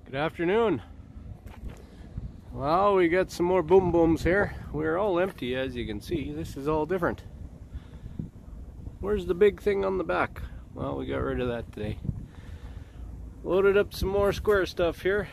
Good afternoon. Well, we got some more boom booms here. We're all empty, as you can see. This is all different. Where's the big thing on the back? Well, we got rid of that today. Loaded up some more square stuff here,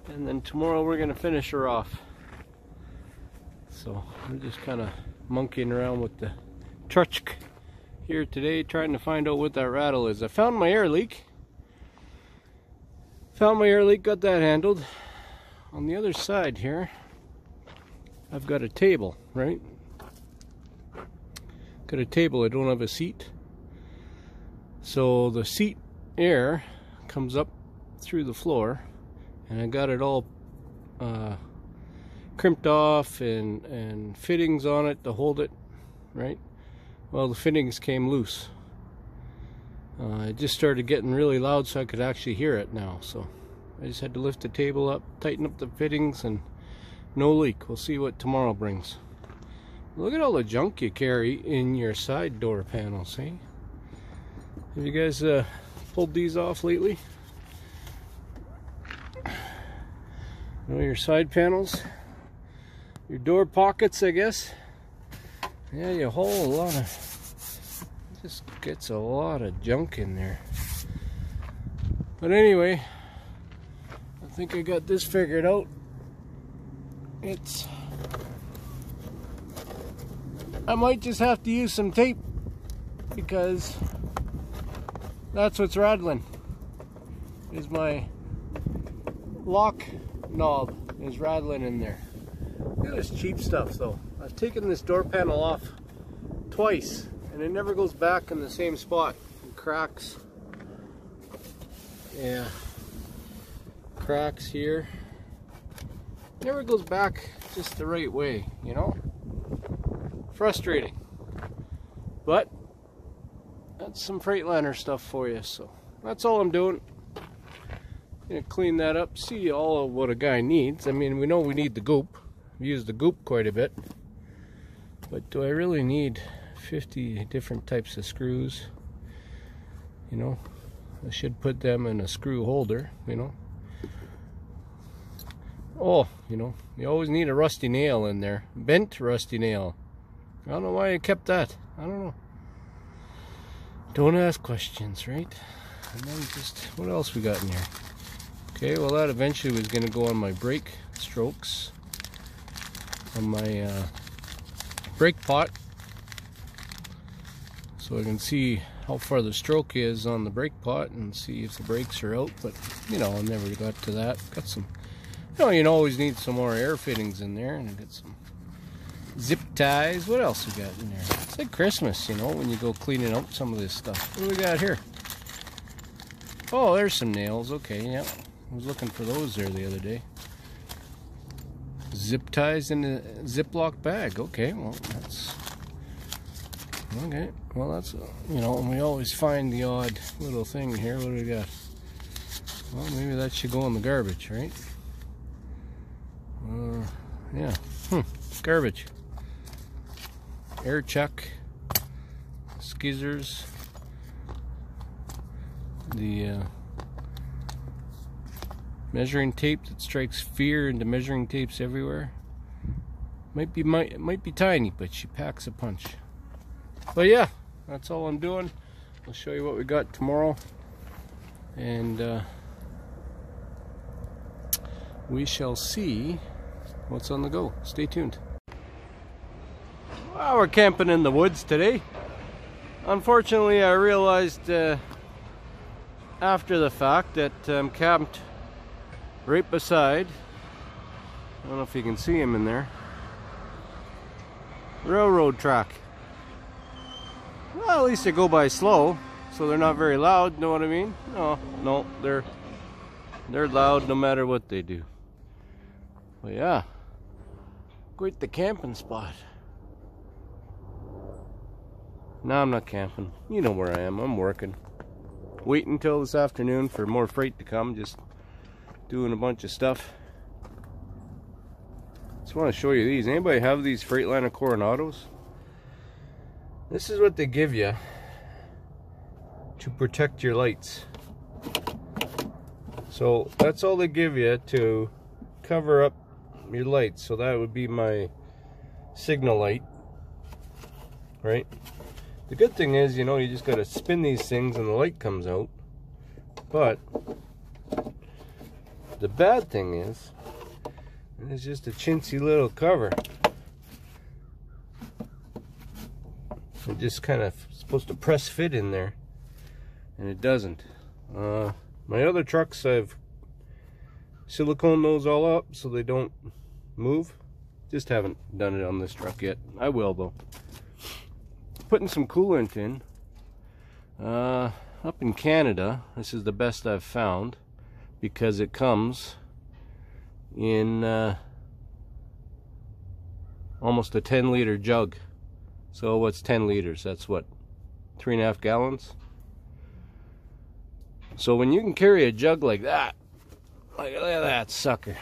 and then tomorrow we're gonna finish her off. So we're just kind of monkeying around with the truck here today, trying to find out what that rattle is. I found my air leak. Got that handled. On the other side here, I've got a table, right? Got a table, I don't have a seat. So the seat air comes up through the floor, and I got it all crimped off and fittings on it to hold it, right? Well, the fittings came loose. It just started getting really loud, so I could actually hear it now. So I just had to lift the table up, tighten up the fittings, and no leak. We'll see what tomorrow brings. Look at all the junk you carry in your side door panels, eh? Have you guys pulled these off lately? You know, your side panels, your door pockets, I guess. Yeah, you haul a lot of, just gets a lot of junk in there. But anyway, I think I got this figured out. I might just have to use some tape, because that's what's rattling, is my lock knob is rattling in there. Look at this cheap stuff though. I've taken this door panel off twice and it never goes back in the same spot. It cracks. Yeah. Cracks here. Never goes back just the right way, you know? Frustrating. But that's some Freightliner stuff for you, so that's all I'm doing. Gonna clean that up, see all of what a guy needs. I mean, we know we need the goop. We use the goop quite a bit. But do I really need 50 different types of screws? You know, I should put them in a screw holder, you know. Oh, you know, you always need a rusty nail in there. Bent rusty nail. I don't know why I kept that. I don't know. Don't ask questions, right? And then just, what else we got in here? Okay, well that eventually was going to go on my brake strokes. On my brake pot. So I can see how far the stroke is on the brake pot and see if the brakes are out. But, you know, I never got to that. Got some, you always need some more air fittings in there. And I got some zip ties. What else we got in there? It's like Christmas, you know, when you go cleaning up some of this stuff. What do we got here? Oh, there's some nails. Okay, yeah. I was looking for those there the other day. Zip ties in a Ziploc bag. Okay, well that's okay. Well, that's you know, and we always find the odd little thing here. What do we got? Well, maybe that should go in the garbage, right? Yeah. Garbage. Air chuck. Skizzers. The measuring tape that strikes fear into measuring tapes everywhere. Might be tiny, but she packs a punch. But yeah, that's all I'm doing. I'll show you what we got tomorrow, and we shall see what's on the go. Stay tuned. Well, we're camping in the woods today. Unfortunately, I realized after the fact that I'm camped right beside, I don't know if you can see him in there, railroad track. Well, at least they go by slow, so they're not very loud, know what I mean? No, they're loud no matter what they do. But yeah, quite the camping spot. No, I'm not camping. You know where I am, I'm working. Waiting until this afternoon for more freight to come, just doing a bunch of stuff. Just want to show you these. Anybody have these Freightliner Coronados? This is what they give you to protect your lights. So that's all they give you to cover up your lights. So that would be my signal light, right? The good thing is, you know, you just got to spin these things and the light comes out. But the bad thing is, it's just a chintzy little cover. It just kind of supposed to press fit in there, and it doesn't. My other trucks, I've silicone those all up so they don't move. Just haven't done it on this truck yet. I will though. Putting some coolant in. Up in Canada, this is the best I've found because it comes in almost a 10-liter jug. So what's 10 liters? That's what, 3.5 gallons? So when you can carry a jug like that, look at that sucker,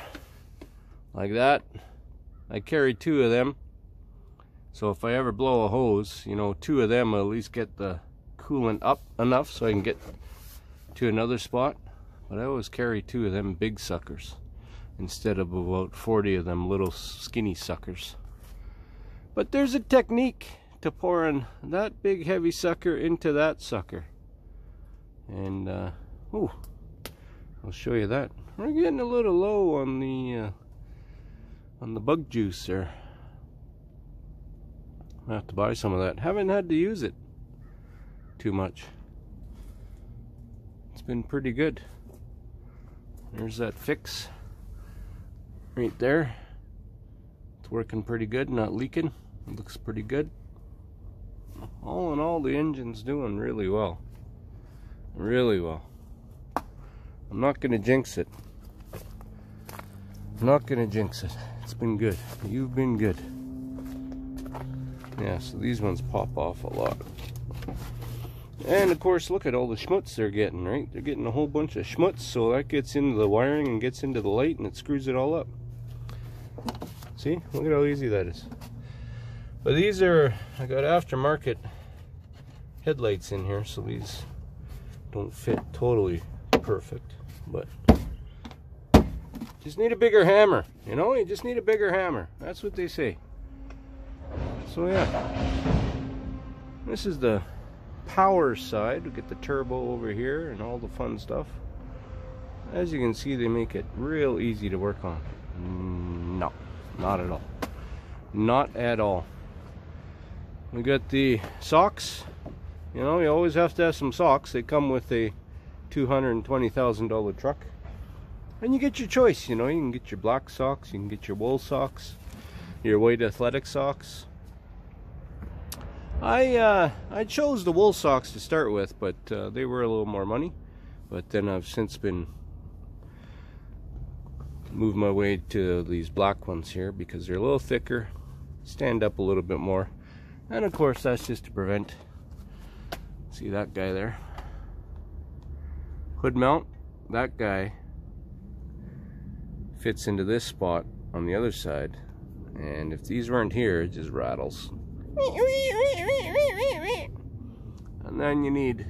like that, I carry 2 of them. So if I ever blow a hose, you know, 2 of them will at least get the coolant up enough so I can get to another spot. But I always carry 2 of them big suckers instead of about 40 of them little skinny suckers. But there's a technique to pouring that big heavy sucker into that sucker. And ooh, I'll show you that. We're getting a little low on the bug juice there. I have to buy some of that. Haven't had to use it too much. It's been pretty good. There's that fix right there. It's working pretty good, not leaking. It looks pretty good. All in all, the engine's doing really well. Really well. I'm not gonna jinx it. I'm not gonna jinx it. It's been good. You've been good. Yeah, so these ones pop off a lot. And of course, look at all the schmutz they're getting, right? They're getting a whole bunch of schmutz, so that gets into the wiring and gets into the light and it screws it all up. See? Look at how easy that is. But these are, I got aftermarket headlights in here, so these don't fit totally perfect, but just need a bigger hammer, you know? You just need a bigger hammer. That's what they say. So yeah, this is the power side. We get the turbo over here and all the fun stuff. As you can see, they make it real easy to work on. No, not at all. Not at all. We got the socks. You know, you always have to have some socks. They come with a $220,000 truck. And you get your choice, you know. You can get your black socks, you can get your wool socks, your white athletic socks. I chose the wool socks to start with, but they were a little more money. But then I've since been moved my way to these black ones here because they're a little thicker, stand up a little bit more. And of course, that's just to prevent, see that guy there? Hood mount, that guy fits into this spot on the other side. And if these weren't here, it just rattles. And then you need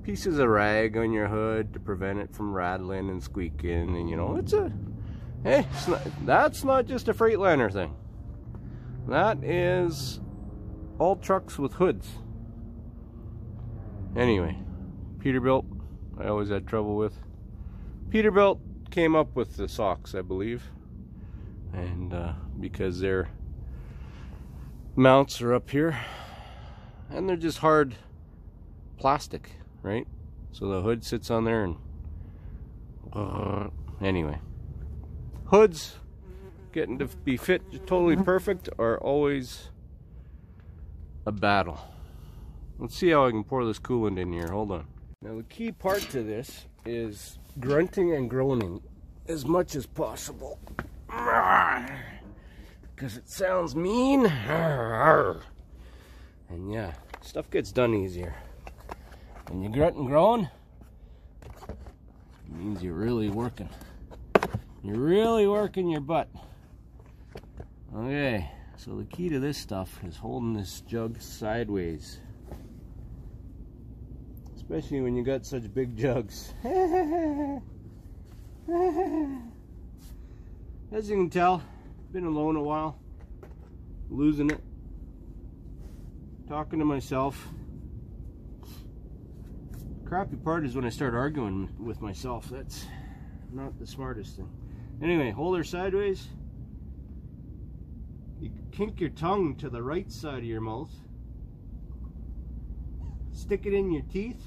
pieces of rag on your hood to prevent it from rattling and squeaking. And you know, it's a, hey, that's not just a Freightliner thing. That is all trucks with hoods. Anyway, Peterbilt, I always had trouble with. Peterbilt came up with the socks, I believe, and because their mounts are up here, and they're just hard plastic, right? So the hood sits on there, and anyway, hoods getting to be fit totally perfect are always a battle. Let's see how I can pour this coolant in here. Hold on. Now the key part to this is grunting and groaning as much as possible, because it sounds mean. And yeah, stuff gets done easier when you grunt and groan. It means you're really working. You're really working your butt. Okay, so the key to this stuff is holding this jug sideways, especially when you got such big jugs. As you can tell, been alone a while, losing it, talking to myself. Crappy part is when I start arguing with myself. That's not the smartest thing. Anyway, hold her sideways. You kink your tongue to the right side of your mouth. Stick it in your teeth.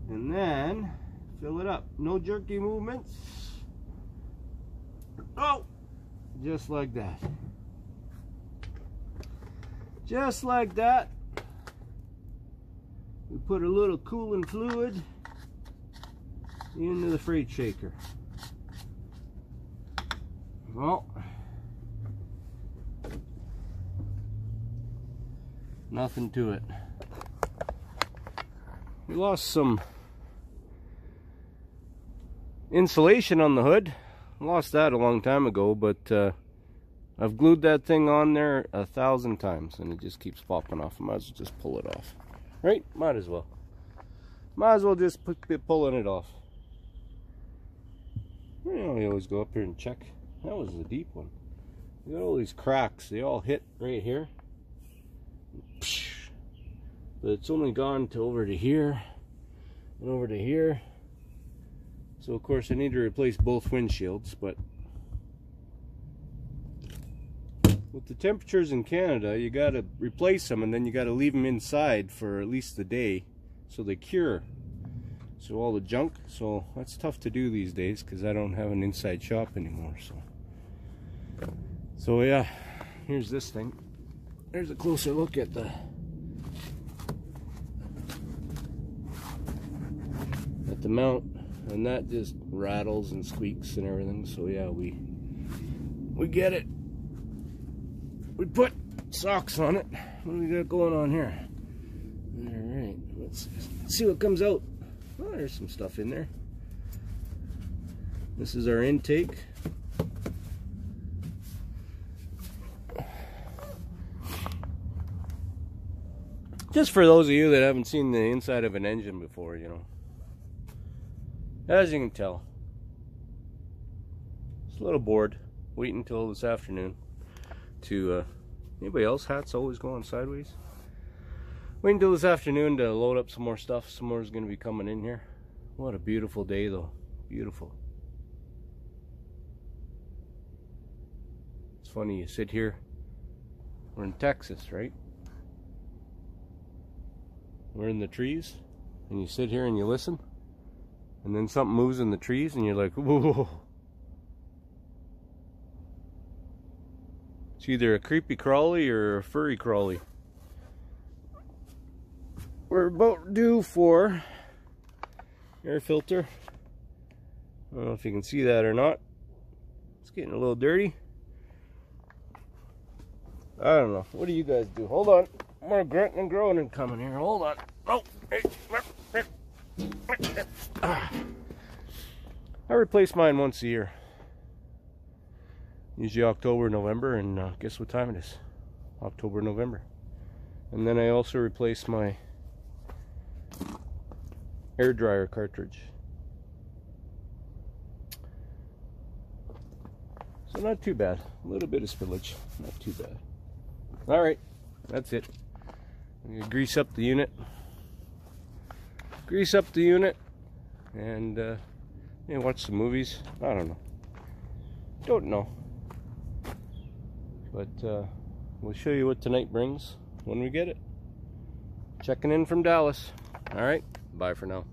And then fill it up. No jerky movements. Oh! Just like that. Just like that. We put a little cooling fluid into the freight shaker. Well, nothing to it. We lost some insulation on the hood. Lost that a long time ago, but I've glued that thing on there 1,000 times and it just keeps popping off. I might as well just pull it off. Right? Might as well. Might as well just be pulling it off. You know, you always go up here and check. That was a deep one. You got all these cracks. They all hit right here. But it's only gone to over to here and over to here. So of course I need to replace both windshields, but with the temperatures in Canada, you gotta replace them and then you gotta leave them inside for at least a day so they cure. So all the junk, so that's tough to do these days because I don't have an inside shop anymore. So yeah, here's this thing. There's a closer look at the mount, and that just rattles and squeaks and everything. So yeah, we get it. We put socks on it. What do we got going on here? Alright, let's see what comes out. Oh, there's some stuff in there. This is our intake. Just for those of you that haven't seen the inside of an engine before, you know. As you can tell, just a little bored, waiting until this afternoon to, anybody else hats always going sideways? Wait until this afternoon to load up some more stuff. Some more is going to be coming in here. What a beautiful day though. Beautiful. It's funny, you sit here. We're in Texas, right? We're in the trees. And you sit here and you listen. And then something moves in the trees and you're like, whoa. It's either a creepy crawly or a furry crawly. We're about due for air filter. I don't know if you can see that or not. It's getting a little dirty. I don't know. What do you guys do? Hold on. More grunting and groaning coming here. Hold on. Oh, hey. I replace mine once a year. Usually October, November, and guess what time it is? October, November. And then I also replace my air dryer cartridge. So not too bad. A little bit of spillage. Not too bad. Alright, that's it. I'm gonna grease up the unit. Grease up the unit and watch some movies. I don't know. But we'll show you what tonight brings when we get it. Checking in from Dallas. Alright, bye for now.